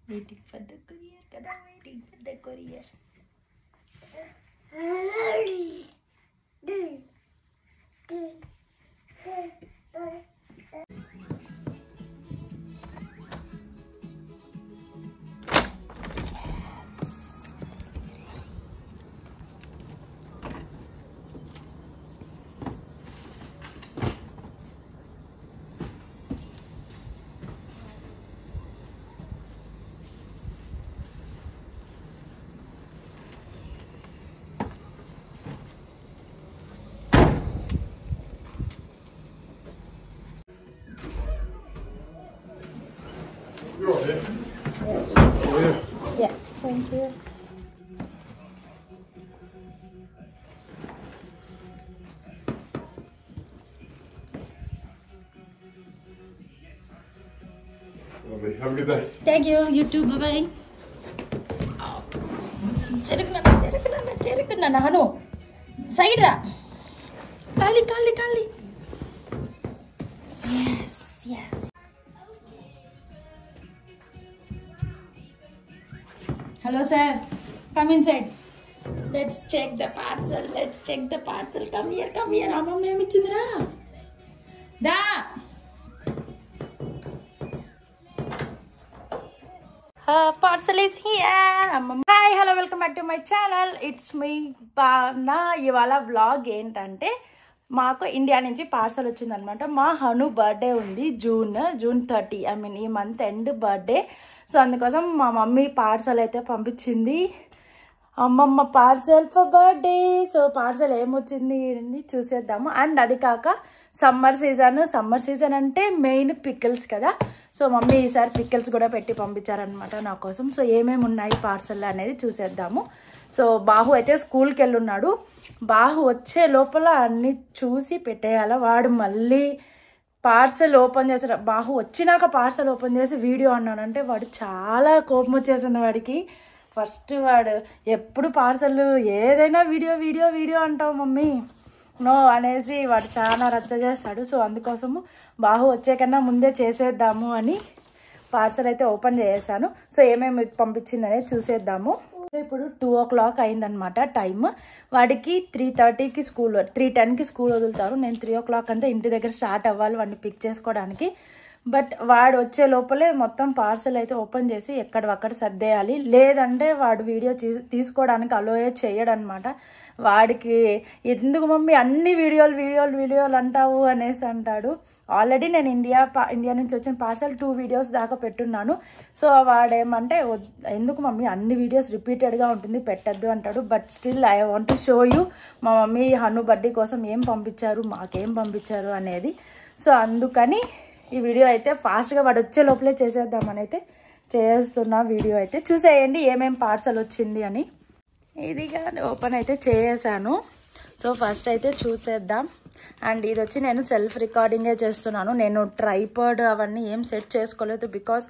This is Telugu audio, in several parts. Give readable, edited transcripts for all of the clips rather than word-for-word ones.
Waiting for the courier. Kada waiting for the courier. Yeah, thank you. Lovely. Have a good day. Thank you. You too. Bye bye. Ceruk Hanu. Side ra. Kali. Yes. Hello, sir. Come inside. Let's check the parcel. Come here. Amma mem ichindra. Da. Parcel is here. Hi, hello, welcome back to my channel. It's me, Bhavna. ఇవాళ వ్లాగ్ ఏంటంటే మాకు ఇండియా నుంచి పార్సల్ వచ్చిందనమాట. మా హను బర్త్డే ఉంది జూన్ 30. ఐ మీన్ ఈ మంత్ ఎండ్ బర్త్డే. సో అందుకోసం మా మమ్మీ పార్సల్ అయితే పంపించింది. అమ్మమ్మ parcel for birthday. So parcel ఏమొచ్చింది చూసేద్దాము. అండ్ అది కాక సమ్మర్ సీజన్ అంటే మెయిన్ పికిల్స్ కదా. సో మమ్మీ ఈసారి పికిల్స్ కూడా పెట్టి పంపించారనమాట నా కోసం. సో ఏమేమి ఉన్నాయి పార్సల్ అనేది చూసేద్దాము. సో బాహు అయితే స్కూల్కి వెళ్ళున్నాడు. బాహు వచ్చే లోపల అన్నీ చూసి పెట్టేయాల. వాడు మళ్ళీ పార్సల్ ఓపెన్ చేశాడు. బాహు వచ్చినాక పార్సల్ ఓపెన్ చేసి వీడియో అన్నానంటే వాడు చాలా కోపం వచ్చేసింది వాడికి. ఫస్ట్ వాడు ఎప్పుడు పార్సల్ ఏదైనా వీడియో అంటావు మమ్మీ నో అనేసి వాడు చాలా రచ్చ చేస్తాడు. సో అందుకోసము బాహు వచ్చే కన్నా ముందే చేసేద్దాము అని పార్సల్ అయితే ఓపెన్ చేసేసాను. సో ఏమేమి పంపించింది అనేది చూసేద్దాము. ఇప్పుడు 2 o'clock అయిందనమాట టైం. వాడికి 3:30కి స్కూల్, 3:10కి స్కూల్ వదులుతారు. నేను 3 o'clock అంతా ఇంటి దగ్గర స్టార్ట్ అవ్వాలి వాడిని పిక్ చేసుకోవడానికి. బట్ వాడు వచ్చే లోపలే మొత్తం పార్సల్ అయితే ఓపెన్ చేసి ఎక్కడక్కడ సర్దేయాలి. లేదంటే వాడు వీడియో తీసుకోవడానికి అలోయే చేయడనమాట. వాడికి ఎందుకు మమ్మీ అన్ని వీడియోలు అంటావు అనేసి అంటాడు. ఆల్రెడీ నేను ఇండియా నుంచి వచ్చిన పార్సల్ 2 videos దాకా పెట్టున్నాను. సో వాడేమంటే ఎందుకు మమ్మీ అన్ని వీడియోస్ రిపీటెడ్గా ఉంటుంది పెట్టద్దు అంటాడు. But still I want to show you మా మమ్మీ హను బర్త్డే కోసం ఏం పంపించారు, మాకేం పంపించారు అనేది. సో అందుకని ఈ వీడియో అయితే ఫాస్ట్గా వాడు వచ్చే లోపలే చేసేద్దామని అయితే చేస్తున్న వీడియో అయితే చూసేయండి ఏమేం పార్సల్ వచ్చింది అని. ఇదిగా ఓపెన్ అయితే చేసేసాను. సో ఫస్ట్ అయితే చూసేద్దాం. అండ్ ఇది వచ్చి నేను సెల్ఫ్ రికార్డింగే చేస్తున్నాను. నేను ట్రైపాడ్ అవన్నీ ఏం సెట్ చేసుకోలేదు. బికాస్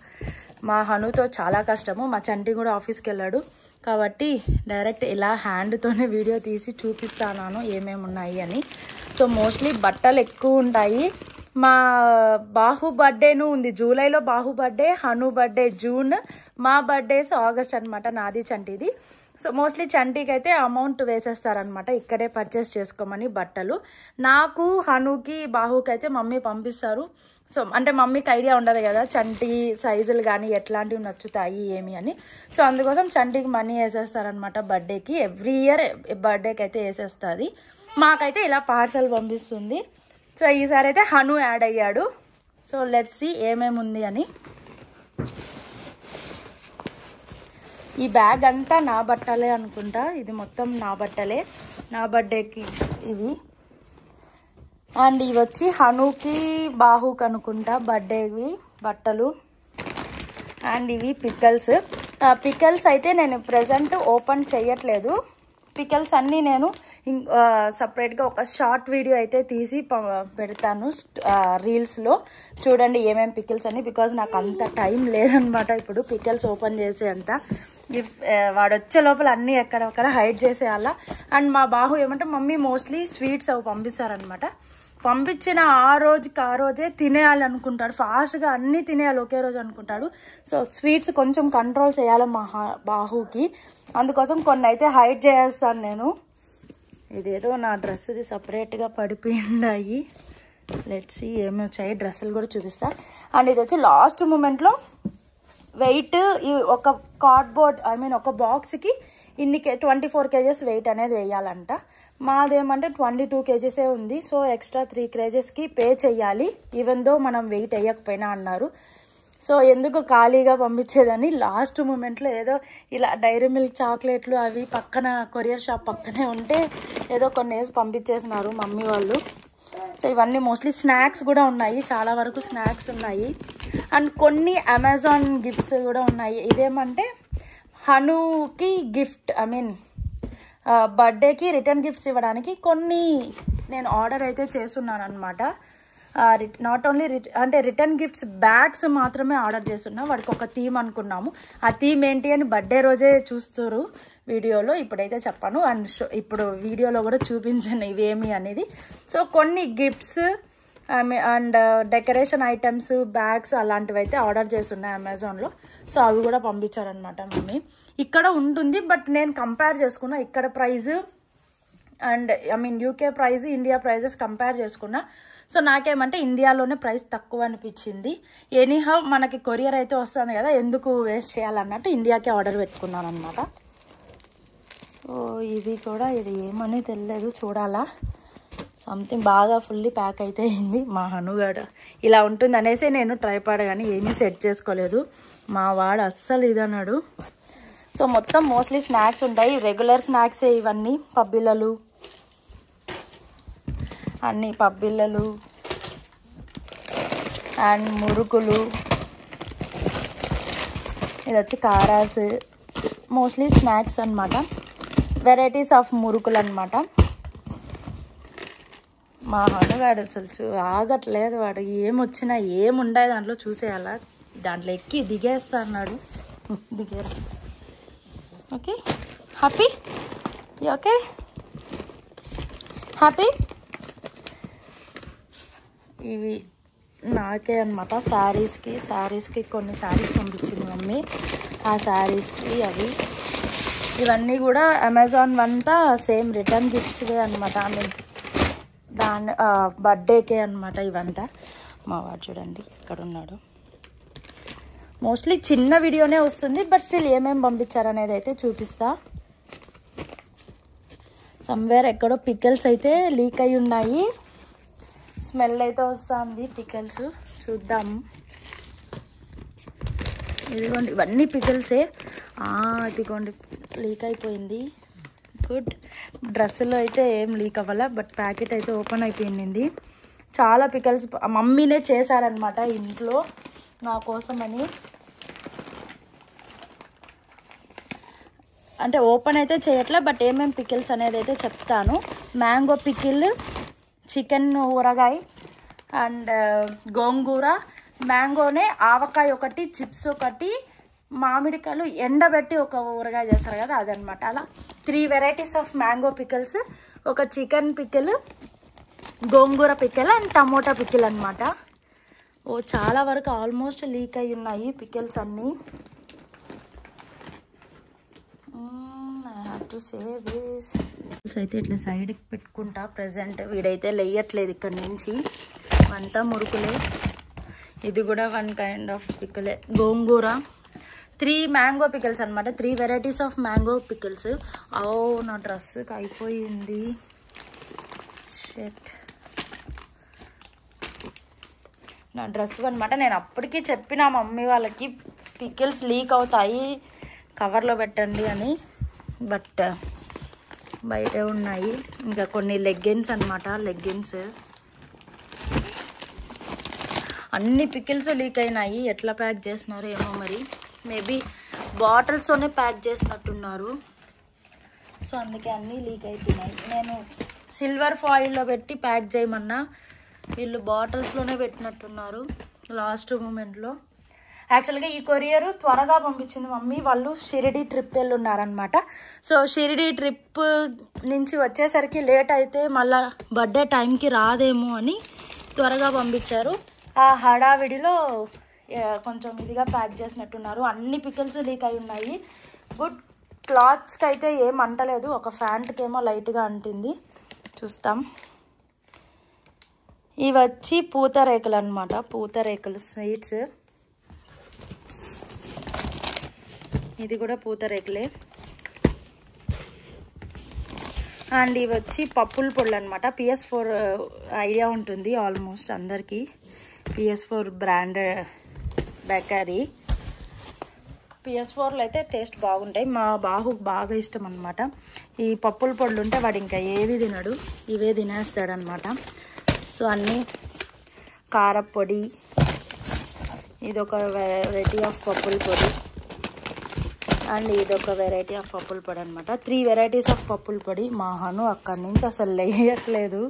మా హనుతో చాలా కష్టము. మా చంటి కూడా ఆఫీస్కి వెళ్ళాడు కాబట్టి డైరెక్ట్ ఇలా హ్యాండ్తోనే వీడియో తీసి చూపిస్తాను ఏమేమి ఉన్నాయి అని. సో మోస్ట్లీ బట్టలు ఎక్కువ ఉంటాయి. మా బాహు బర్త్డేను ఉంది జూలైలో, బాహు బర్త్డే, హను బర్త్డే జూన్, మా బర్త్డేస్ ఆగస్ట్ అనమాట, నాది చంటిది. సో మోస్ట్లీ చంటికి అయితే అమౌంట్ వేసేస్తారనమాట ఇక్కడే పర్చేస్ చేసుకోమని బట్టలు. నాకు హనుకి బాహుకి అయితే మమ్మీ పంపిస్తారు. సో అంటే మమ్మీకి ఐడియా ఉండదు కదా చంటి సైజులు కానీ ఎట్లాంటివి నచ్చుతాయి ఏమి అని. సో అందుకోసం చంటికి మనీ వేసేస్తారనమాట బర్త్డేకి. ఎవ్రీ ఇయర్ బర్త్డేకి అయితే వేసేస్తుంది. మాకైతే ఇలా పార్సల్ పంపిస్తుంది. సో ఈసారి అయితే హను యాడ్ అయ్యాడు. సో లెట్స్ సీ ఏమేమి ఉంది అని. ఈ బ్యాగ్ అంతా నా బట్టలే అనుకుంటా. ఇది మొత్తం నా బట్టలే, నా బర్త్డేకి ఇవి. అండ్ ఇవి వచ్చి హనుకి బాహుకి అనుకుంటా బర్త్డేవి బట్టలు. అండ్ ఇవి పికల్స్ అయితే నేను ప్రెజెంట్ ఓపెన్ చేయట్లేదు. పికల్స్ అన్నీ నేను సపరేట్గా ఒక షార్ట్ వీడియో అయితే తీసి పెడతాను రీల్స్లో. చూడండి ఏమేమి పికిల్స్ అని. బికాజ్ నాకు అంత టైం లేదనమాట ఇప్పుడు పికిల్స్ ఓపెన్ చేసే అంత. వాడు వచ్చే లోపల అన్నీ ఎక్కడొక్కడ హైడ్ చేసేయాల. అండ్ మా బాహు ఏమంటే మమ్మీ మోస్ట్లీ స్వీట్స్ అవి పంపిస్తారనమాట. పంపించిన ఆ రోజే తినేయాలి అనుకుంటాడు, ఫాస్ట్గా అన్నీ తినేయాలి ఒకే రోజు అనుకుంటాడు. సో స్వీట్స్ కొంచెం కంట్రోల్ చేయాలి మా బాహుకి, అందుకోసం కొన్ని అయితే హైడ్ చేస్తాను నేను. ఇదేదో నా డ్రెస్ ఇది సపరేట్గా పడిపోయిండాయి. లెట్స్ సీ ఏమి వచ్చాయి, డ్రెస్సులు కూడా చూపిస్తా. అండ్ ఇది వచ్చి లాస్ట్ మూమెంట్లో వెయిట్ ఒక కార్డ్బోర్డ్ ఒక బాక్స్కి ఇన్ని 24 kgs వెయిట్ అనేది వేయాలంట. మాదేమంటే 22 kgs ఉంది. సో ఎక్స్ట్రా 3 kgsకి పే చెయ్యాలి ఈవెన్ దో మనం వెయిట్ వేయకపోయినా అన్నారు. సో ఎందుకు ఖాళీగా పంపించేదని లాస్ట్ మూమెంట్లో ఏదో ఇలా డైరీ మిల్క్ చాక్లెట్లు అవి పక్కన కొరియర్ షాప్ పక్కనే ఉంటే ఏదో కొన్ని వేసి పంపించేసినారు మమ్మీ వాళ్ళు. సో ఇవన్నీ మోస్ట్లీ స్నాక్స్ కూడా ఉన్నాయి, చాలా వరకు స్నాక్స్ ఉన్నాయి. అండ్ కొన్ని అమెజాన్ గిఫ్ట్స్ కూడా ఉన్నాయి. ఇదేమంటే హనుకి గిఫ్ట్ బర్త్డేకి రిటర్న్ గిఫ్ట్స్ ఇవ్వడానికి కొన్ని నేను ఆర్డర్ అయితే చేస్తున్నాను అనమాట. Not only return gifts bags మాత్రమే ఆర్డర్ చేస్తున్నా. వాడికి ఒక థీమ్ అనుకున్నాము, ఆ థీమ్ ఏంటి అని బర్త్డే రోజే చూస్తారు వీడియోలో, ఇప్పుడైతే చెప్పాను. అండ్ ఇప్పుడు వీడియోలో కూడా చూపించాను ఇవేమి అనేది. సో కొన్ని gifts and decoration items bags అలాంటివి అయితే ఆర్డర్ చేస్తున్నాయి అమెజాన్లో. సో అవి కూడా పంపించారనమాట మమ్మీ. ఇక్కడ ఉంటుంది బట్ నేను కంపేర్ చేసుకున్నా ఇక్కడ price and UK price India prices compare చేసుకున్నా. సో నాకేమంటే ఇండియాలోనే ప్రైస్ తక్కువ అనిపించింది. ఎనీహౌ మనకి కొరియర్ అయితే వస్తుంది కదా, ఎందుకు వేస్ట్ చేయాలన్నట్టు ఇండియాకే ఆర్డర్ పెట్టుకున్నాను అనమాట. సో ఇది కూడా ఇది ఏమని తెలియదు, చూడాలా. సంథింగ్ బాగా ఫుల్లీ ప్యాక్ అయితే అయింది. మా హనుగాడు ఇలా ఉంటుంది అనేసి నేను ట్రైపాడ్ కానీ ఏమీ సెట్ చేసుకోలేదు. మా వాడు అస్సలు ఇదన్నాడు. సో మొత్తం మోస్ట్లీ స్నాక్స్ ఉంటాయి, రెగ్యులర్ స్నాక్సే ఇవన్నీ. పబ్బిళ్ళలు అన్నీ పబ్బిళ్ళలు అండ్ మురుకులు. ఇది వచ్చి కారాస్, మోస్ట్లీ స్నాక్స్ అనమాట. వెరైటీస్ ఆఫ్ మురుకులు అనమాట. మా హనుగాడు అసలు ఆగట్లేదు, వాడు ఏమొచ్చినా ఏముండాయి దాంట్లో చూసేయాలా, దాంట్లో ఎక్కి దిగేస్తా అన్నాడు. దిగేస్తా. Okay happy, okay happy. ఇవి నాకే అనమాట, శారీస్కి కొన్ని శారీస్ పంపించింది మమ్మీ. ఆ శారీస్కి అవి ఇవన్నీ కూడా అమెజాన్ అంతా సేమ్ రిటర్న్ గిఫ్ట్స్వే అనమాట. దాని బర్త్డేకే అనమాట ఇవంతా. మా వాడు చూడండి ఇక్కడ ఉన్నాడు. మోస్ట్లీ చిన్న వీడియోనే వస్తుంది బట్ స్టిల్ ఏమేమి పంపించారనేది అయితే చూపిస్తా. సమ్వేర్ ఎక్కడో పికిల్స్ అయితే లీక్ అయి ఉన్నాయి, స్మెల్ అయితే వస్తుంది పికిల్స్. చూద్దాం. ఇదిగోండి ఇవన్నీ పికిల్సే. ఇదిగోండి లీక్ అయిపోయింది. గుడ్. డ్రెస్సులో అయితే ఏం లీక్ అవ్వాలా బట్ ప్యాకెట్ అయితే ఓపెన్ అయిపోయింది. చాలా పికిల్స్ మమ్మీనే చేశారనమాట ఇంట్లో నా కోసమని. అంటే ఓపెన్ అయితే చేయట్లే బట్ ఏమేమి పికిల్స్ అనేది అయితే చెప్తాను. మ్యాంగో పికిల్, చికెన్ ఊరగాయ అండ్ గోంగూర, మ్యాంగోనే ఆవకాయ ఒకటి, చిప్స్ ఒకటి, మామిడికాయలు ఎండబెట్టి ఒక ఊరగాయ చేస్తారు కదా అదనమాట. అలా 3 వెరైటీస్ ఆఫ్ మ్యాంగో పికిల్స్, ఒక chicken pickle, gongura pickle and tomato pickle అనమాట. చాలా వరకు ఆల్మోస్ట్ లీక్ అయి ఉన్నాయి పికిల్స్ అన్నీ. I have to save this. అయితే ఇట్లా సైడ్కి పెట్టుకుంటా. ప్రజెంట్ వీడైతే లేయట్లేదు ఇక్కడ నుంచి, అంతా మురుకులే. ఇది కూడా 1 కైండ్ ఆఫ్ పికిలే. గోంగూర, 3 మ్యాంగో పికిల్స్ అనమాట, 3 వెరైటీస్ ఆఫ్ మ్యాంగో పికిల్స్. నా డ్రెస్కి అయిపోయింది. షెట్, నా డ్రెస్ అనమాట. నేను అప్పటికి చెప్పిన మమ్మీ వాళ్ళకి పికిల్స్ లీక్ అవుతాయి కవర్లో పెట్టండి అని, బట్ బయటే ఉన్నాయి. ఇంకా కొన్ని లెగ్గిన్స్ అనమాట, లెగ్గిన్స్. అన్ని పికిల్స్ లీక్ అయినాయి. ఎట్లా ప్యాక్ చేసినారు ఏమో మరి. మేబీ బాటిల్స్తోనే ప్యాక్ చేసినట్టున్నారు. సో అందుకే అన్నీ లీక్ అయిపోయినాయి. నేను సిల్వర్ ఫాయిల్లో పెట్టి ప్యాక్ చేయమన్నా, వీళ్ళు బాటిల్స్లోనే పెట్టినట్టున్నారు లాస్ట్ మూమెంట్లో. యాక్చువల్గా ఈ కొరియర్ త్వరగా పంపించింది మమ్మీ. వాళ్ళు షిరిడి ట్రిప్ వెళ్ళి ఉన్నారనమాట. సో షిరిడి ట్రిప్ నుంచి వచ్చేసరికి లేట్ అయితే మళ్ళీ బర్త్డే టైంకి రాదేమో అని త్వరగా పంపించారు. ఆ హడావిడిలో కొంచెం ఇదిగా ప్యాక్ చేసినట్టున్నారు. అన్ని పికిల్స్ లీక్ అయి ఉన్నాయి. గుడ్ క్లాత్స్కి అయితే ఏం అంటలేదు, ఒక ఫ్యాంట్కి ఏమో లైట్గా అంటింది. చూస్తాం. ఇవి వచ్చి పూతరేకులు అనమాట, పూతరేకులు స్వీట్స్. ఇది కూడా పూతరేకులే. అండ్ ఇవి వచ్చి పప్పుల పొళ్ళు అనమాట. PS4 ఐడియా ఉంటుంది ఆల్మోస్ట్ అందరికీ. PS4 brand bakery. PS4లో అయితే టేస్ట్ బాగుంటాయి. మా బాహుకు బాగా ఇష్టం అనమాట. ఈ పప్పుల పొళ్ళు ఉంటే వాడు ఇంకా ఏవి తినడు, ఇవే తినేస్తాడనమాట. సో అన్నీ కారపొడి, ఇదొక వెరైటీ ఆఫ్ పప్పుల పొడి అండ్ ఇదొక వెరైటీ ఆఫ్ పప్పుల పొడి అనమాట. 3 వెరైటీస్ ఆఫ్ పప్పుల పొడి. మా హను అక్కడి నుంచి అసలు లేయట్లేదు.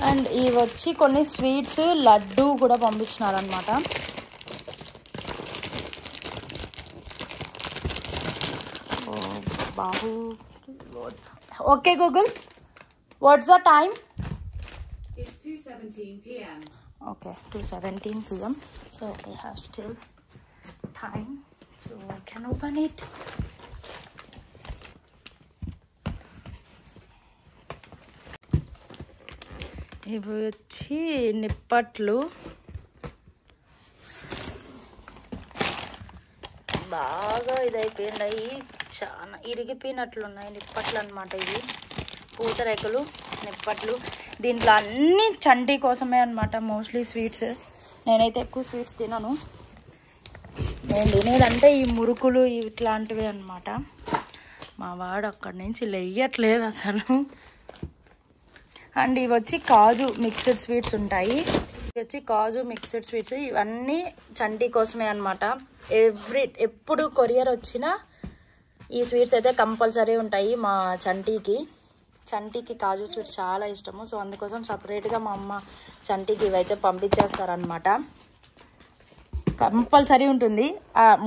అండ్ ఇవి వచ్చి కొన్ని స్వీట్స్, లడ్డు కూడా పంపించినారనమాట. బాహు. Okay Google, what's the time? It's 2:17 p.m. Okay, 2:17 p.m. So we have still time, so I can open it. ఇవి వచ్చి నిప్పట్లు. బాగా ఇదైపోయినాయి, చాలా ఇరిగిపోయినట్లున్నాయి నిప్పట్లు అనమాట. ఇవి పూతరేకులు, నిప్పట్లు. దీంట్లో అన్నీ చంటి కోసమే అనమాట మోస్ట్లీ స్వీట్స్. నేనైతే ఎక్కువ స్వీట్స్ తినను. నేను తినేదంటే ఈ మురుకులు ఇట్లాంటివి అనమాట. మా వాడు అక్కడి నుంచి లేయట్లేదు అసలు. అండ్ ఇవి వచ్చి కాజు మిక్స్డ్ స్వీట్స్ ఉంటాయి. ఇవి వచ్చి కాజు మిక్స్డ్ స్వీట్స్. ఇవన్నీ చంటి కోసమే అనమాట. ఎప్పుడు కొరియర్ వచ్చినా ఈ స్వీట్స్ అయితే కంపల్సరీ ఉంటాయి మా చంటికి కాజు స్వీట్స్ చాలా ఇష్టము. సో అందుకోసం సపరేట్గా మా అమ్మ చంటికి ఇవైతే పంపించేస్తారనమాట. కంపల్సరీ ఉంటుంది.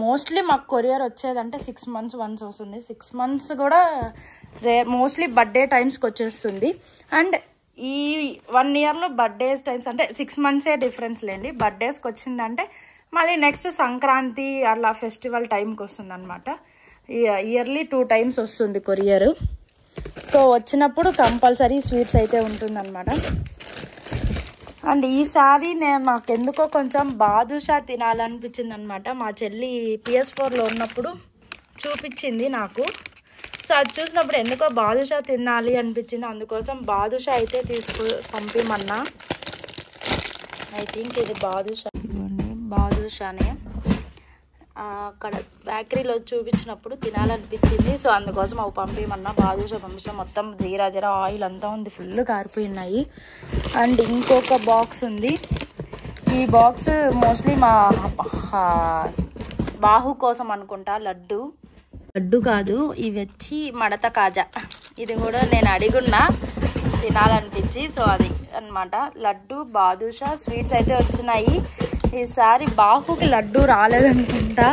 మోస్ట్లీ మాకు కొరియర్ వచ్చేదంటే 6 months వన్స్ వస్తుంది. 6 months కూడా మోస్ట్లీ బర్త్డే టైమ్స్కి వచ్చేస్తుంది. అండ్ ఈ 1 yearలో బర్త్డేస్ టైమ్స్ అంటే 6 months డిఫరెన్స్ లేండి. బర్త్డేస్కి వచ్చిందంటే మళ్ళీ నెక్స్ట్ సంక్రాంతి అలా ఫెస్టివల్ టైంకి వస్తుంది అనమాట. ఇయర్లీ 2 times వస్తుంది కొరియర్. సో వచ్చినప్పుడు కంపల్సరీ స్వీట్స్ అయితే ఉంటుందన్నమాట. అండ్ ఈసారి నాకు ఎందుకో కొంచెం బాదుషా తినాలనిపించింది అనమాట. మా చెల్లి PS4లో ఉన్నప్పుడు చూపించింది నాకు. సో అది చూసినప్పుడు ఎందుకో బాదుషా తినాలి అనిపించింది. అందుకోసం బాదుషా అయితే పంపిమన్నా. ఐ థింక్ ఇది బాదుషానే. అక్కడ బేకరీలో చూపించినప్పుడు తినాలనిపించింది. సో అందుకోసం అవి పంపిమన్నా. బాదుషా పంపించాం. మొత్తం జీరా ఆయిల్ అంతా ఉంది, ఫుల్ కారిపోయినాయి. అండ్ ఇంకొక బాక్స్ ఉంది. ఈ బాక్స్ మోస్ట్లీ మా బాహు కోసం అనుకుంటా. లడ్డు కాదు, ఇవి వచ్చి మడత కాజా. ఇది కూడా నేను అడిగున్నా తినాలనిపించి. సో అది అన్నమాట. లడ్డు, బాదుషా స్వీట్స్ అయితే వచ్చినాయి. ఈసారి బాహుకి లడ్డు రాలేదనుకుంటా.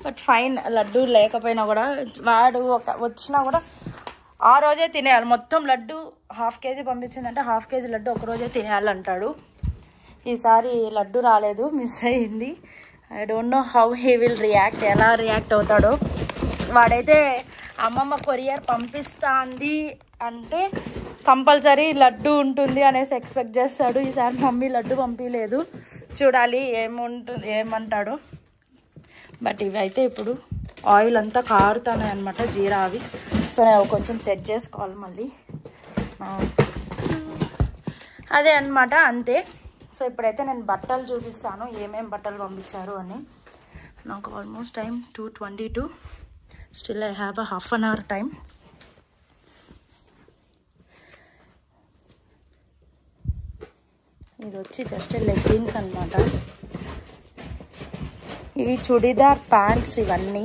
బట్ ఫైన్, లడ్డు లేకపోయినా కూడా వాడు వచ్చినా కూడా ఆ రోజే తినేయాలి. మొత్తం లడ్డు 1/2 kg పంపించిందంటే 1/2 kg లడ్డు ఒక రోజే తినేయాలంటాడు. ఈసారి లడ్డు రాలేదు, మిస్ అయ్యింది. I don't know how he will react, ఎలా రియాక్ట్ అవుతాడో. వాడైతే అమ్మమ్మ కొరియర్ పంపిస్తుంది అంటే కంపల్సరీ లడ్డు ఉంటుంది అనేసి ఎక్స్పెక్ట్ చేస్తాడు. ఈసారి మమ్మీ లడ్డు పంపించలేదు, చూడాలి ఏమంటాడు. బట్ ఇవైతే ఇప్పుడు ఆయిల్ అంతా కారుతాయి అనమాట, జీరా అవి. సో నేను కొంచెం సెట్ చేసుకోవాలి మళ్ళీ. అదే అనమాట, అంతే. సో ఇప్పుడైతే నేను బట్టలు చూపిస్తాను, ఏమేమి బట్టలు పంపించారు అని. నాకు almost time 2:22. Still I have a half an hour time. ఇది వచ్చి జస్ట్ లెగ్గిన్స్ అనమాట. ఇవి చుడిదార్ ప్యాంట్స్ ఇవన్నీ.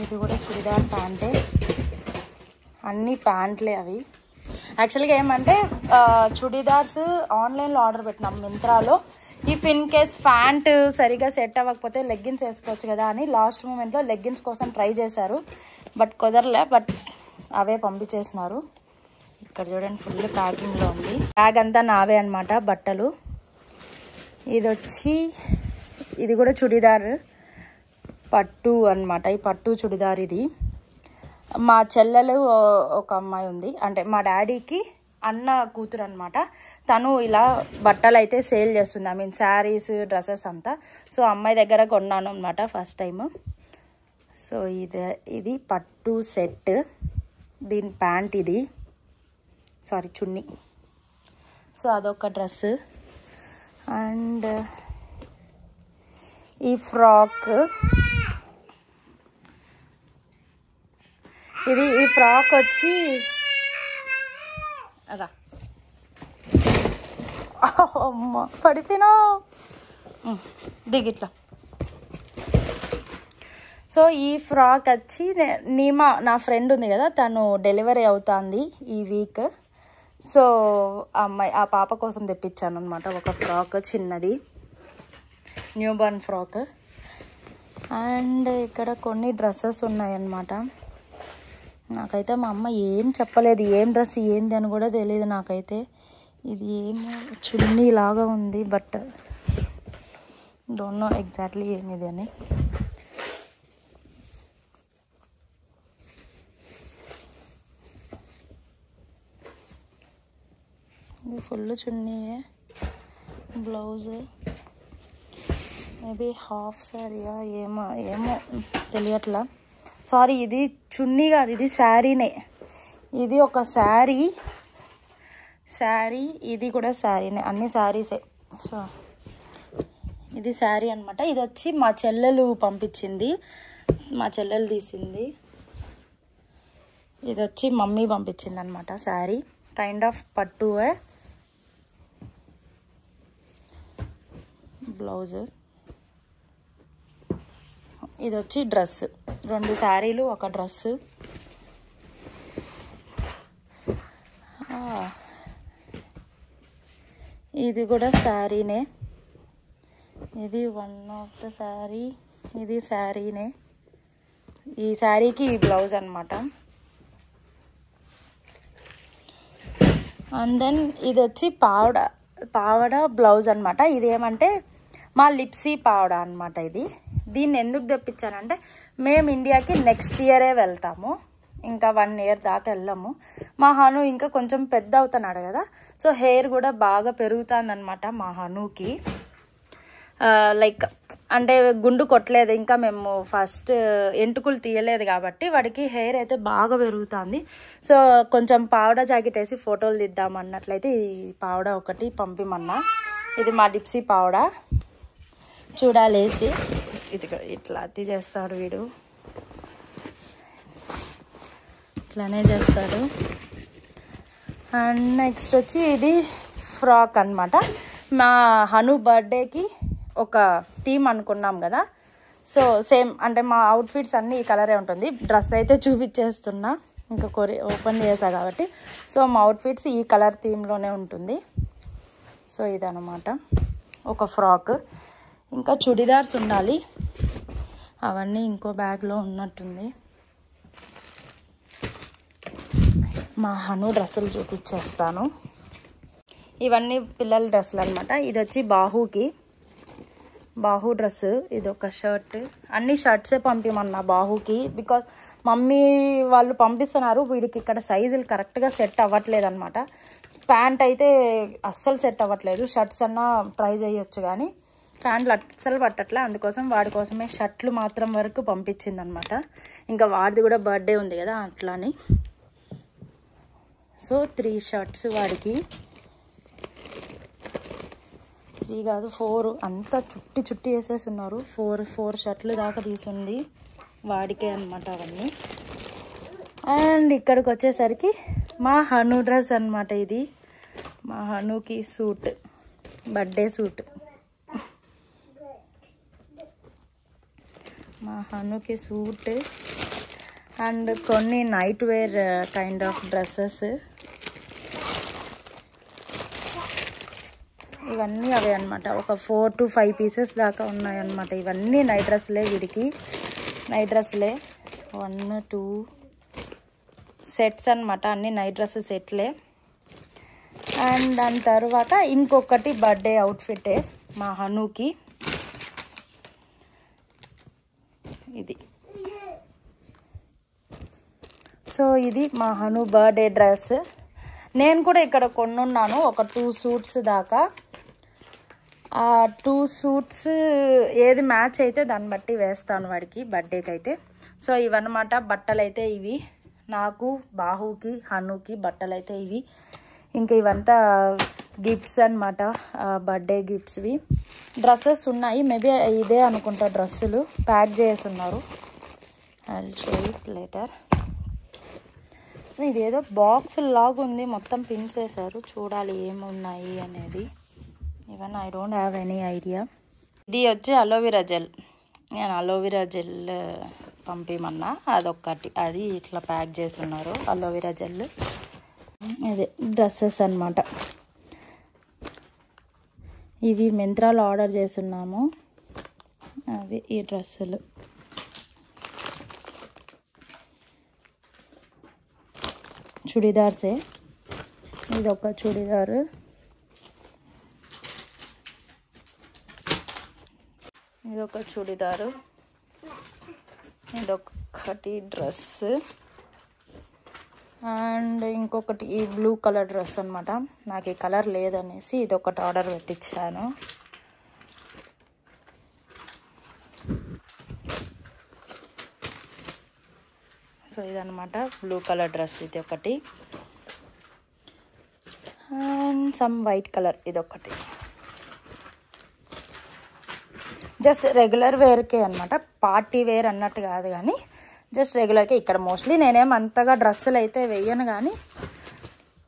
ఇది కూడా చుడిదార్ ప్యాంటే, అన్ని ప్యాంట్లే అవి. యాక్చువల్గా ఏమంటే చుడీదార్స్ ఆన్లైన్లో ఆర్డర్ పెట్టినాం మింత్రాలో. ఇఫ్ ఇన్ కేస్ ప్యాంట్ సరిగా సెట్ అవ్వకపోతే లెగ్గిన్స్ వేసుకోవచ్చు కదా అని లాస్ట్ మూమెంట్లో లెగ్గిన్స్ కోసం ట్రై చేశారు. బట్ కుదరలే. బట్ అవే పంపించేసినారు. ఇక్కడ చూడండి ఫుల్ ప్యాకింగ్లో ఉంది. బ్యాగ్ అంతా నావే అనమాట బట్టలు. ఇది కూడా చుడీదార్ పట్టు అనమాట. ఈ పట్టు చుడిదార్ ఇది. మా చెల్లెలు ఒక అమ్మాయి ఉంది, అంటే మా డాడీకి అన్న కూతురు అనమాట. తను ఇలా బట్టలు అయితే సేల్ చేస్తుంది, ఐ మీన్ శారీస్ డ్రెస్సెస్ అంతా. సో అమ్మాయి దగ్గర కొన్నాను అనమాట ఫస్ట్ టైం. సో ఇది పట్టు సెట్. దీని ప్యాంట్ ఇది, సారీ చున్నీ. సో అదొక డ్రెస్. అండ్ ఈ ఫ్రాక్, ఈ ఫ్రాక్ వచ్చి అదా అమ్మ పడిపోయినా దిగిట్లా. సో ఈ ఫ్రాక్ వచ్చి నీమా నా ఫ్రెండ్ ఉంది కదా, తను డెలివరీ అవుతుంది ఈ వీక్. సో ఆ పాప కోసం తెప్పించాను అనమాట ఒక ఫ్రాక్, చిన్నది న్యూ బోర్న్ ఫ్రాక్. అండ్ ఇక్కడ కొన్ని డ్రెస్సెస్ ఉన్నాయన్నమాట. నాకైతే మా అమ్మ ఏం చెప్పలేదు, ఏం డ్రెస్ ఏంది అని కూడా తెలియదు నాకైతే. ఇది ఏమో చున్నీ లాగా ఉంది, బట్ డోంట్ నో ఎగ్జాక్ట్లీ ఏమిది అని. ఇది ఫుల్ చున్నీయే, బ్లౌజ్ మేబీ హాఫ్ శారీయా ఏమో తెలియట్లా. సారీ, ఇది చున్నీ కాదు, ఇది శారీనే. ఇది ఒక శారీ, ఇది కూడా శారీనే, అన్ని శారీసే. సో ఇది శారీ అనమాట. ఇది వచ్చి మా చెల్లెలు పంపించింది, మా చెల్లెలు తీసింది. ఇది వచ్చి మమ్మీ పంపించింది అనమాట శారీ. కైండ్ ఆఫ్ పట్టువే. బ్లౌజ్. ఇది వచ్చి డ్రెస్, 2 శారీలు ఒక డ్రెస్. ఇది కూడా శారీనే. ఇది వన్ ఆఫ్ ద శారీ, ఇది శారీనే. ఈ శారీకి ఈ బ్లౌజ్ అనమాట. అండ్ దెన్ ఇది వచ్చి పావడ బ్లౌజ్ అనమాట. ఇది ఏమంటే మా లిప్సీ పావడ అనమాట. దీన్ని ఎందుకు తెప్పించానంటే మేము ఇండియాకి నెక్స్ట్ ఇయరే వెళ్తాము, ఇంకా 1 ఇయర్ దాకా వెళ్ళాము. మా హను ఇంకా కొంచెం పెద్ద అవుతున్నాడు కదా, సో హెయిర్ కూడా బాగా పెరుగుతుంది అనమాట మా హనుకి. లైక్ అంటే గుండు కొట్టలేదు ఇంకా, మేము ఫస్ట్ ఎంటుకులు తీయలేదు కాబట్టి వాడికి హెయిర్ అయితే బాగా పెరుగుతుంది. సో కొంచెం పావడా జాకెట్ వేసి ఫోటోలు తీద్దాం అన్నట్లయితే ఈ పావడా ఒకటి పంపిమన్నా. ఇది మా లిప్సీ పావడా, చూడాలేసి. ఇది ఇట్లా అతి చేస్తాడు వీడు, ఇట్లానే చేస్తాడు. అండ్ నెక్స్ట్ వచ్చి ఇది ఫ్రాక్ అనమాట. మా హను బర్త్డేకి ఒక థీమ్ అనుకున్నాం కదా, సో సేమ్ అంటే మా అవుట్ఫిట్స్ అన్నీ ఈ కలరే ఉంటుంది. డ్రెస్ అయితే చూపించేస్తున్నా, ఇంకా ఓపెన్ చేసా కాబట్టి. సో మా అవుట్ఫిట్స్ ఈ కలర్ థీమ్లోనే ఉంటుంది. సో ఇదనమాట ఒక ఫ్రాక్. ఇంకా చుడిదార్స్ ఉండాలి, అవన్నీ ఇంకో బ్యాగ్లో ఉన్నట్టుంది. మా హను డ్రెస్సులు చూపించేస్తాను. ఇవన్నీ పిల్లల డ్రెస్సులు అనమాట. ఇది వచ్చి బాహు డ్రెస్. ఇది ఒక షర్ట్, అన్ని షర్ట్సే పంపిమన్నా బాహుకి, బికాజ్ మమ్మీ వాళ్ళు పంపిస్తున్నారు. వీడికి ఇక్కడ సైజులు కరెక్ట్గా సెట్ అవ్వట్లేదు అనమాట. ప్యాంట్ అయితే అస్సలు సెట్ అవ్వట్లేదు, షర్ట్స్ అన్నా ట్రై చేయొచ్చు కానీ ప్యాంట్లు అస్సలు పట్టట్లే. అందుకోసం వాడి కోసమే షర్ట్లు మాత్రం వరకు పంపించింది అనమాట. ఇంకా వాడిది కూడా బర్త్డే ఉంది కదా అట్లాని. సో 3 షర్ట్స్ వాడికి, 3 కాదు 4, అంతా చుట్టి వేసేసి ఉన్నారు. 4 షర్ట్లు దాకా తీసుంది వాడికే అనమాట అవన్నీ. అండ్ ఇక్కడికి వచ్చేసరికి మా హను డ్రెస్ అనమాట. ఇది మా హనుకి సూట్, బర్త్డే సూట్. మా హనుకి సూట్ అండ్ కొన్ని night wear kind of dresses. ఇవన్నీ అవే అనమాట. ఒక 4 to 5 పీసెస్ దాకా ఉన్నాయన్నమాట. ఇవన్నీ నైట్ డ్రెస్లే, వీడికి నైట్ డ్రెస్లే. 1 2 సెట్స్ అనమాట, అన్ని నైట్ డ్రెస్ సెట్లే. అండ్ దాని తర్వాత ఇంకొకటి బర్త్డే అవుట్ఫిటే మా హనుకి. ఇది సో ఇది మా హను బర్త్డే డ్రెస్. నేను కూడా ఇక్కడ కొనున్నాను ఒక 2 సూట్స్ దాకా. ఆ 2 సూట్స్ ఏది మ్యాచ్ అయితే దాన్ని బట్టి వేస్తాను వాడికి బర్త్డేకి అయితే. సో ఇవన్నమాట బట్టలు అయితే ఇవి. నాకు, బాహుకి, హనుకి బట్టలు అయితే ఇవి. ఇంకా ఇవంతా గిఫ్ట్స్ అనమాట, బర్త్డే గిఫ్ట్స్వి. డ్రెస్సెస్ ఉన్నాయి, మేబీ ఇదే అనుకుంటా డ్రెస్సులు ప్యాక్ చేసి ఉన్నారు. I will show it later. So ఇదేదో బాక్స్ లాగా ఉంది, మొత్తం పిన్స్ చేశారు. చూడాలి ఏమున్నాయి అనేది. Even I don't have any idea. ఇది వచ్చి అలోవెరా జెల్. నేను అలోవెరా జెల్ పంపిమన్నా, అదొక్కటి, అది ఇట్లా ప్యాక్ చేసి ఉన్నారు అలోవెరా జెల్. అదే డ్రెస్సెస్ అనమాట. ఇవి మింత్రాలో ఆర్డర్ చేస్తున్నాము. అవి ఈ డ్రెస్సులు. చుడిదార్సే. ఇదొక చుడిదారు, ఇదొక చుడిదారు, ఇదొకటి డ్రెస్, అండ్ ఇంకొకటి ఈ బ్లూ కలర్ డ్రెస్ అనమాట. నాకు ఈ కలర్ లేదనేసి ఇదొకటి ఆర్డర్ పెట్టించాను. సో ఇదనమాట బ్లూ కలర్ డ్రెస్, ఇది ఒకటి. అండ్ సమ్ వైట్ కలర్, ఇదొకటి. జస్ట్ రెగ్యులర్ వేర్కే అనమాట, పార్టీ వేర్ అన్నట్టు కాదు కానీ జస్ట్ రెగ్యులర్కే. ఇక్కడ మోస్ట్లీ నేనేం అంతగా డ్రెస్సులు అయితే వేయను కానీ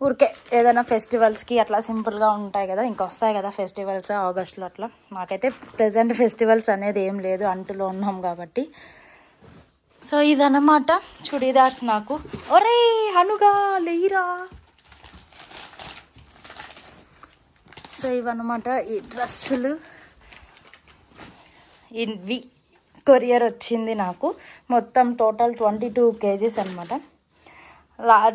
ఊరికే ఏదైనా ఫెస్టివల్స్కి అట్లా సింపుల్గా ఉంటాయి కదా, ఇంకా వస్తాయి కదా ఫెస్టివల్స్ ఆగస్టులో అట్లా. మాకైతే ప్రెజెంట్ ఫెస్టివల్స్ అనేది ఏం లేదు, అంటులో ఉన్నాం కాబట్టి. సో ఇదన్నమాట చుడీదార్స్ నాకు. ఒరే హనుగా లేరా. సో ఇవన్నమాట ఈ డ్రెస్సులు. ఇవి కొరియర్ వచ్చింది నాకు. మొత్తం టోటల్ 22 kgs అనమాట.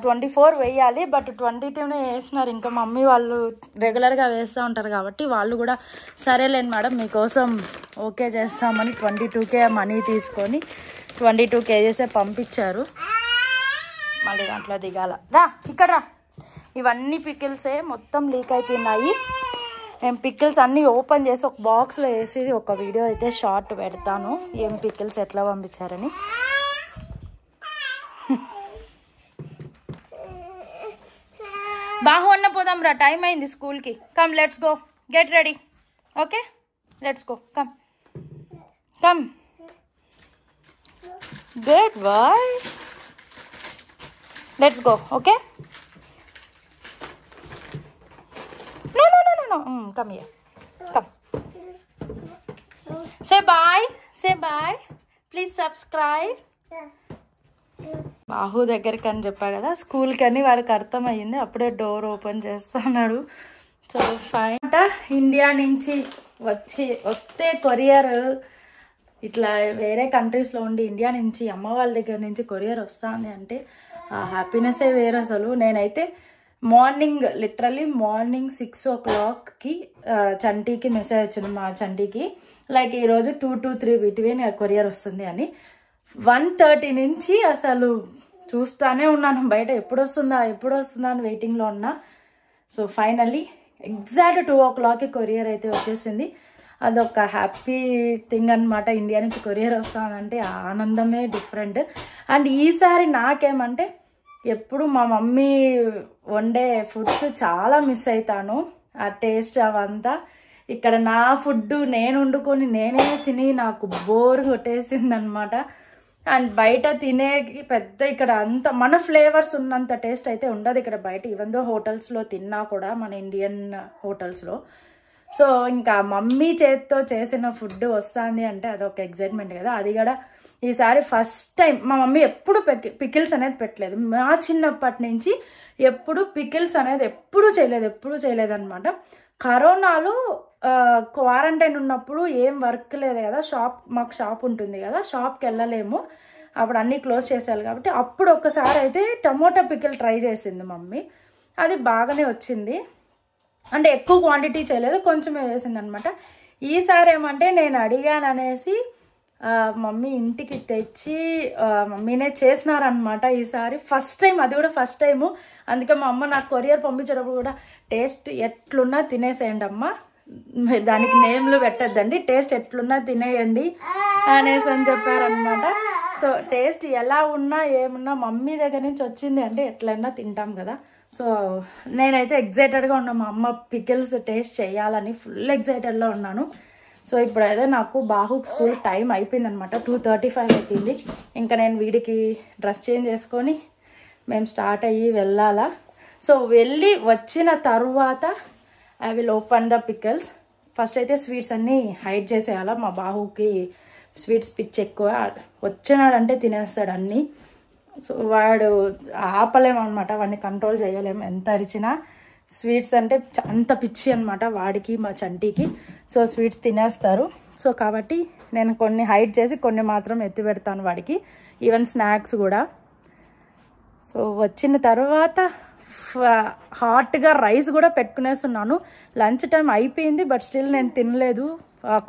24 వేయాలి, బట్ 22నే వేసినారు. ఇంకా మమ్మీ వాళ్ళు రెగ్యులర్గా వేస్తూ ఉంటారు కాబట్టి వాళ్ళు కూడా సరేలేండి మేడం మీకోసం ఓకే చేస్తామని 22K మనీ తీసుకొని 22 kgs పంపించారు. మళ్ళీ దాంట్లో దిగాల. రా ఇక్కడ రా. ఇవన్నీ పికిల్సే, మొత్తం లీక్ అయిపోయినాయి. నేను పికిల్స్ అన్నీ ఓపెన్ చేసి ఒక బాక్స్లో వేసి ఒక వీడియో అయితే షార్ట్ పెడతాను, ఏం పికిల్స్ ఎట్లా పంపించారని. బాహు అన్న పోదాం రా, టైం అయింది స్కూల్కి. Come let's go, get ready. Okay let's go, come come. Good boy, let's go. Okay, no no no no no, come here, come, say bye, say bye, please subscribe. బాహు దగ్గరికి అని చెప్పా కదా, స్కూల్కి అని వాడికి అర్థమయ్యింది, అప్పుడే డోర్ ఓపెన్ చేస్తున్నాడు. So fine. ఇండియా నుంచి వస్తే కొరియర్ ఇట్లా వేరే కంట్రీస్లో ఉండి ఇండియా నుంచి అమ్మ వాళ్ళ దగ్గర నుంచి కొరియర్ వస్తుంది అంటే ఆ హ్యాపీనెస్సే వేరు అసలు. నేనైతే మార్నింగ్ లిటరల్లీ మార్నింగ్ 6 o'clockకి చంటీకి మెసేజ్ వచ్చింది, మా చంటీకి, లైక్ ఈరోజు 2 to 3 బిట్వీన్ కొరియర్ వస్తుంది అని. 1:30 నుంచి అసలు చూస్తానే ఉన్నాను బయట, ఎప్పుడు వస్తుందా అని వెయిటింగ్లో ఉన్నా. సో ఫైనల్లీ ఎగ్జాక్ట్ 2 o'clockకి కొరియర్ అయితే వచ్చేసింది. అదొక హ్యాపీ థింగ్ అనమాట. ఇండియా నుంచి కొరియర్ వస్తుందంటే ఆనందమే డిఫరెంట్. అండ్ ఈసారి నాకేమంటే ఎప్పుడు మా మమ్మీ వండే ఫుడ్స్ చాలా మిస్ అవుతాను, ఆ టేస్ట్ అవంతా. ఇక్కడ నా ఫుడ్ నేను వండుకొని నేనే తిని నాకు బోర్ కొట్టేసింది అనమాట. అండ్ బయట తినే పెద్ద ఇక్కడ అంత మన ఫ్లేవర్స్ ఉన్నంత టేస్ట్ అయితే ఉండదు ఇక్కడ బయట, ఈవెన్ దో హోటల్స్లో తిన్నా కూడా, మన ఇండియన్ హోటల్స్లో. సో ఇంకా మమ్మీ చేతితో చేసిన ఫుడ్ వస్తుంది అంటే అదొక ఎగ్జైట్మెంట్ కదా. అది కూడా ఈసారి ఫస్ట్ టైం. మా మమ్మీ ఎప్పుడు పికిల్స్ అనేది పెట్టలేదు, మా చిన్నప్పటి నుంచి ఎప్పుడు పికిల్స్ అనేది ఎప్పుడు చేయలేదు అనమాట. కరోనాలో క్వారంటైన్ ఉన్నప్పుడు ఏం వర్క్ లేదు కదా, మాకు షాప్ ఉంటుంది కదా, షాప్కి వెళ్ళలేము, అప్పుడు అన్నీ క్లోజ్ చేసేయాలి కాబట్టి అప్పుడు ఒక్కసారి అయితే టమోటా పికిల్ ట్రై చేసింది మమ్మీ. అది బాగానే వచ్చింది, అంటే ఎక్కువ క్వాంటిటీ చేయలేదు, కొంచెమే చేసింది అనమాట. ఈసారి ఏమంటే నేను అడిగాను అనేసి మమ్మీ ఇంటికి తెచ్చి మమ్మీనే చేసినారనమాట. ఈసారి ఫస్ట్ టైం, అది కూడా ఫస్ట్ టైము. అందుకే మా అమ్మ నాకు కొరియర్ పంపించేటప్పుడు కూడా టేస్ట్ ఎట్లున్నా తినేసేయండి అమ్మ, దానికి నేమ్లు పెట్టద్దండి, టేస్ట్ ఎట్లున్నా తినేయండి అనేసి అని చెప్పారనమాట. సో టేస్ట్ ఎలా ఉన్నా ఏమున్నా మమ్మీ దగ్గర నుంచి వచ్చింది అంటే ఎట్లయినా తింటాం కదా. సో నేనైతే ఎగ్జైటెడ్గా ఉన్నా, మా అమ్మ పికిల్స్ టేస్ట్ చేయాలని ఫుల్ ఎగ్జైటెడ్లో ఉన్నాను. సో ఇప్పుడైతే నాకు బాహుకి స్కూల్ టైం అయిపోయింది అనమాట, 2:35 అయిపోయింది. ఇంకా నేను వీడికి డ్రెస్ చేంజ్ చేసుకొని మేము స్టార్ట్ అయ్యి వెళ్ళాలా. సో వెళ్ళి వచ్చిన తర్వాత I will open the pickles. First అయితే స్వీట్స్ అన్నీ హైడ్ చేసేయాలా, మా బాహుకి స్వీట్స్ పిచ్చి ఎక్కువ, వచ్చినాడంటే తినేస్తాడు అన్నీ. సో వాడు ఆపలేమన్నమాట, వాడిని కంట్రోల్ చేయలేము ఎంత అరిచినా. స్వీట్స్ అంటే అంత పిచ్చి అనమాట వాడికి, మా చంటికి. సో స్వీట్స్ తినేస్తారు. సో కాబట్టి నేను కొన్ని హైడ్ చేసి కొన్ని మాత్రం ఎత్తి పెడతాను వాడికి, ఈవెన్ స్నాక్స్ కూడా. సో వచ్చిన తర్వాత హాట్గా రైస్ కూడా పెట్టుకునేస్తున్నాను. లంచ్ టైం అయిపోయింది, బట్ స్టిల్ నేను తినలేదు.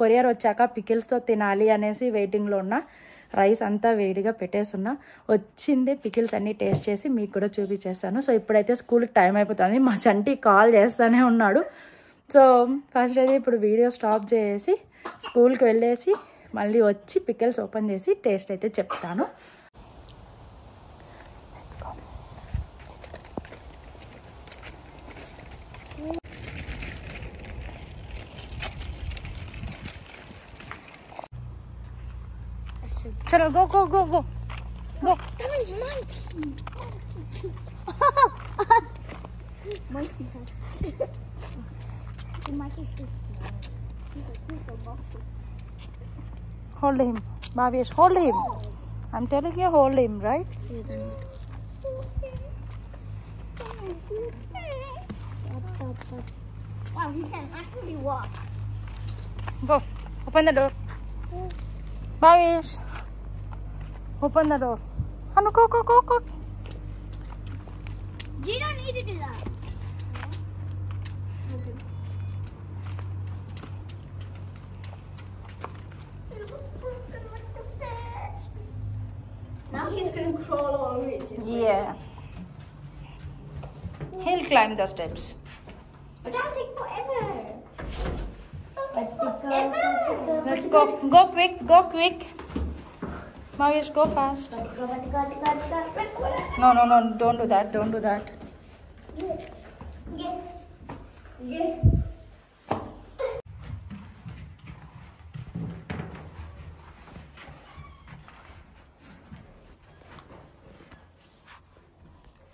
కొరియర్ వచ్చాక పికిల్స్తో తినాలి అనేసి వెయిటింగ్లో ఉన్నా. రైస్ అంతా వేడిగా పెట్టేస్తున్నా. వచ్చిందే పికిల్స్ అన్నీ టేస్ట్ చేసి మీకు కూడా చూపించేస్తాను. సో ఇప్పుడైతే స్కూల్కి టైం అయిపోతుంది, మా చంటి కాల్ చేస్తూనే ఉన్నాడు. సో ఫస్ట్ అయితే ఇప్పుడు వీడియో స్టాప్ చేసి స్కూల్కి వెళ్ళేసి మళ్ళీ వచ్చి పికిల్స్ ఓపెన్ చేసి టేస్ట్ అయితే చెప్తాను. చలో go go go go go. Hold him, Bhavesh, hold him. I'm telling you, hold him, right? Wow, he can actually walk. Go, open the door. Bhavesh, open the door. Anu, go, go, go, go. You don't need to do that. Now he's gonna crawl over it. Yeah. He'll climb the steps. But that'll take forever. Let's go. Go quick, go quick. Bhavesh, go fast. No, no, no, don't do that, don't do that.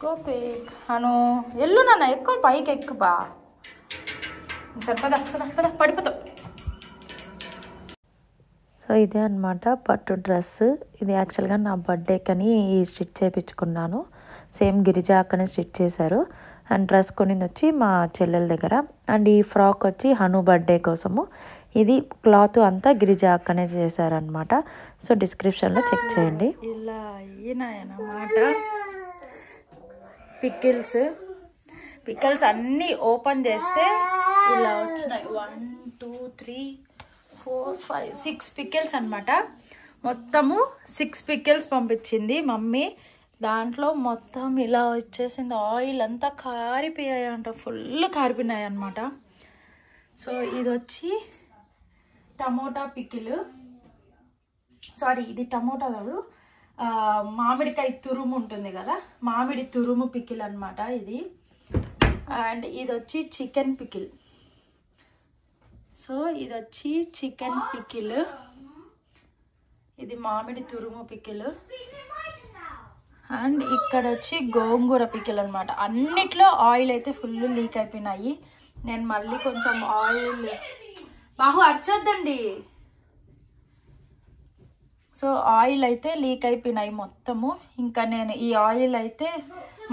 Go quick. Anu, ellu nana ekku paiki ekku ba. Sir, pada padipotavu. So ఇదే అనమాట పట్టు డ్రెస్. ఇది యాక్చువల్గా నా బర్త్డేకని స్టిచ్ చేయించుకున్నాను. సేమ్ గిరిజా అక్కనే స్టిచ్ చేశారు. అండ్ డ్రెస్ కొనింది వచ్చి మా చెల్లెల దగ్గర. అండ్ ఈ ఫ్రాక్ వచ్చి హను బర్త్డే కోసము. ఇది క్లాత్ అంతా గిరిజా అక్కనే చేశారనమాట. సో డిస్క్రిప్షన్లో చెక్ చేయండి. ఇలా అయినాయన్నమాట పికిల్స్ అన్నీ ఓపెన్ చేస్తే ఇలా వచ్చినాయి. 1 2 3 4 5 6 పికిల్స్ అనమాట. మొత్తము 6 పికిల్స్ పంపించింది మమ్మీ. దాంట్లో మొత్తం ఇలా వచ్చేసింది. ఆయిల్ అంతా కారిపోయాయి అంట, ఫుల్ కారిపోయినాయి అనమాట. సో ఇది వచ్చి టమోటా పికిల్, సారీ ఇది టమోటా కాదు, మామిడికాయ తురుము ఉంటుంది కదా, మామిడి తురుము పికిల్ అనమాట ఇది. అండ్ ఇది వచ్చి చికెన్ పికిల్. సో ఇది వచ్చి చికెన్ పికిల్, ఇది మామిడి తురుము పికిల్. అండ్ ఇక్కడ వచ్చి గోంగూర పికిల్ అనమాట. అన్నిట్లో ఆయిల్ అయితే ఫుల్ లీక్ అయిపోయినాయి. నేను మళ్ళీ కొంచెం ఆయిల్, బాహు అర్చొద్దండి. సో ఆయిల్ అయితే లీక్ అయిపోయినాయి మొత్తము. ఇంకా నేను ఈ ఆయిల్ అయితే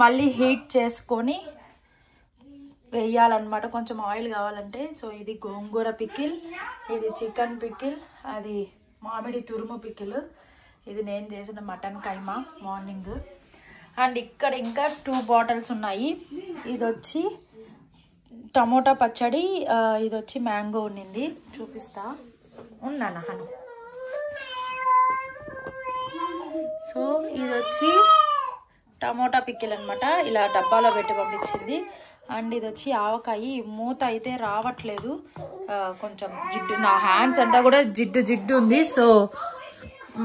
మళ్ళీ హీట్ చేసుకొని వేయాలన్నమాట, కొంచెం ఆయిల్ కావాలంటే. సో ఇది గోంగూర పికిల్, ఇది చికెన్ పికిల్, అది మామిడి తురుము పికిల్, ఇది నేను చేసిన మటన్ కైమా మార్నింగ్. అండ్ ఇక్కడ ఇంకా 2 బాటిల్స్ ఉన్నాయి. ఇది వచ్చి టమోటా పచ్చడి, ఇది వచ్చి మ్యాంగో ఉన్నింది, చూపిస్తా ఉన్నాను హను. సో ఇది వచ్చి టమోటా పికిల్ అనమాట, ఇలా డబ్బాలో పెట్టి పంపించింది. అండ్ ఇది వచ్చి ఆవకాయ, మూత అయితే రావట్లేదు, కొంచెం జిడ్డు, నా హ్యాండ్స్ అంతా కూడా జిడ్డు ఉంది. సో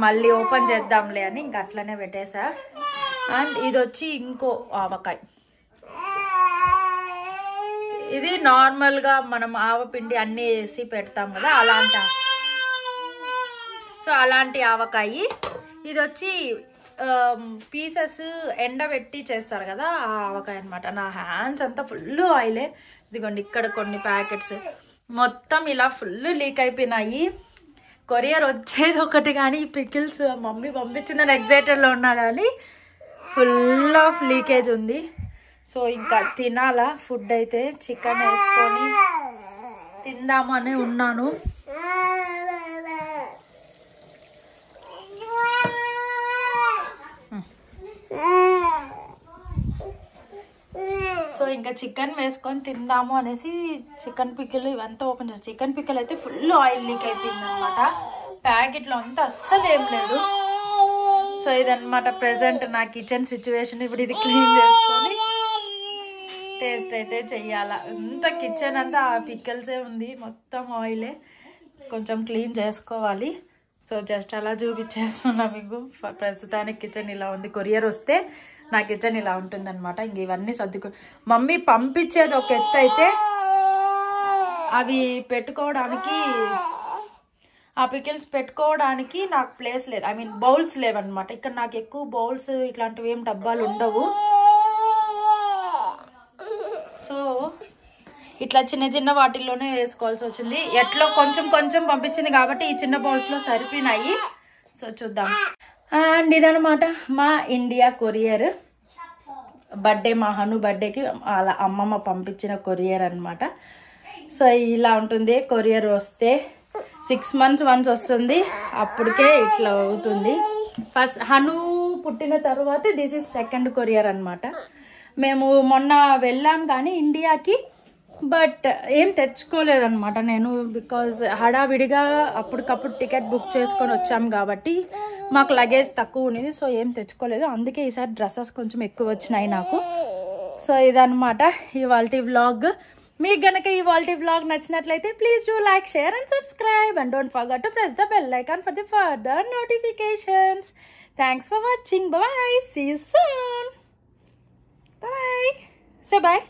మళ్ళీ ఓపెన్ చేద్దాంలే అని ఇంక అట్లనే పెట్టేసా. అండ్ ఇది వచ్చి ఇంకో ఆవకాయ, ఇది నార్మల్గా మనం ఆవపిండి అన్నీ వేసి పెడతాం కదా అలాంటి ఆవకాయ. ఇది వచ్చి పీసెస్ ఎండబెట్టి చేస్తారు కదా ఆ ఆవకాయ అనమాట. నా హ్యాండ్స్ అంతా ఫుల్ ఆయిలే. ఇదిగోండి ఇక్కడ కొన్ని ప్యాకెట్స్ మొత్తం ఇలా ఫుల్ లీక్ అయిపోయినాయి. కొరియర్ వచ్చేది ఒకటి కానీ ఈ పికిల్స్ మమ్మీ పంపించిందని ఎగ్జైటెడ్లో ఉన్నా కానీ ఫుల్ ఆఫ్ లీకేజ్ ఉంది. సో ఇంకా తినాలా ఫుడ్ అయితే, చికెన్ వేసుకొని తిందాము అని ఉన్నాను. సో ఇంకా చికెన్ వేసుకొని తిందాము అనేసి చికెన్ పికిల్ ఇవంతా ఓపెన్ చేసి, చికెన్ పికిల్ అయితే ఫుల్ ఆయిల్ లీక్ అయిపోయింది అనమాట. ప్యాకెట్లో అంతా అస్సలు ఏం లేదు. సో ఇదన్నమాట ప్రెసెంట్ నా కిచెన్ సిచ్యువేషన్. ఇప్పుడు ఇది క్లీన్ చేసుకొని టేస్ట్ అయితే చెయ్యాలా. అంత కిచెన్ అంతా పికిల్సే ఉంది, మొత్తం ఆయిలే, కొంచెం క్లీన్ చేసుకోవాలి. సో జస్ట్ అలా చూపించేస్తున్నా మీకు. ప్రస్తుతానికి కిచెన్ ఇలా ఉంది. కొరియర్ వస్తే నా కిచెన్ ఇలా ఉంటుంది అనమాట. ఇంక ఇవన్నీ సర్దుకు మమ్మీ పంపించేది ఒక ఎత్తు అయితే, అవి పెట్టుకోవడానికి, ఆ పికిల్స్ పెట్టుకోవడానికి నాకు ప్లేస్ లేదు, ఐ మీన్ బౌల్స్ లేవన్నమాట. ఇక్కడ నాకు ఎక్కువ బౌల్స్ ఇట్లాంటివి ఏం డబ్బాలు ఉండవు. సో ఇట్లా చిన్న చిన్న వాటిల్లోనే వేసుకోవాల్సి వచ్చింది. ఎట్లో కొంచెం కొంచెం పంపించింది కాబట్టి ఈ చిన్న బౌల్స్లో సరిపోయినాయి. సో చూద్దాం. అండ్ ఇదనమాట మా ఇండియా కొరియర్. బర్త్డే, మా హను బర్త్డేకి అలా అమ్మమ్మ పంపించిన కొరియర్ అనమాట. సో ఇలా ఉంటుంది కొరియర్ వస్తే. 6 months వన్స్ వస్తుంది, అప్పటికే ఇట్లా అవుతుంది. ఫస్ట్ హను పుట్టిన తర్వాత దిస్ ఈజ్ 2nd కొరియర్ అనమాట. మేము మొన్న వెళ్ళాం కానీ ఇండియాకి, బట్ ఏం తెచ్చుకోలేదన్నమాట నేను, బికాజ్ హడావిడిగా అప్పటికప్పుడు టికెట్ బుక్ చేసుకొని వచ్చాం కాబట్టి మాకు లగేజ్ తక్కువ ఉండేది. సో ఏం తెచ్చుకోలేదు, అందుకే ఈసారి డ్రెస్సెస్ కొంచెం ఎక్కువ వచ్చినాయి నాకు. సో ఇదన్నమాట ఇవాల్టి వ్లాగ్. మీకు గనక ఇవాల్టి వ్లాగ్ నచ్చినట్లయితే please do like, share and subscribe, and don't forget to press the bell icon for the further notifications. Thanks for watching. Bye. See you soon. Bye. Say bye.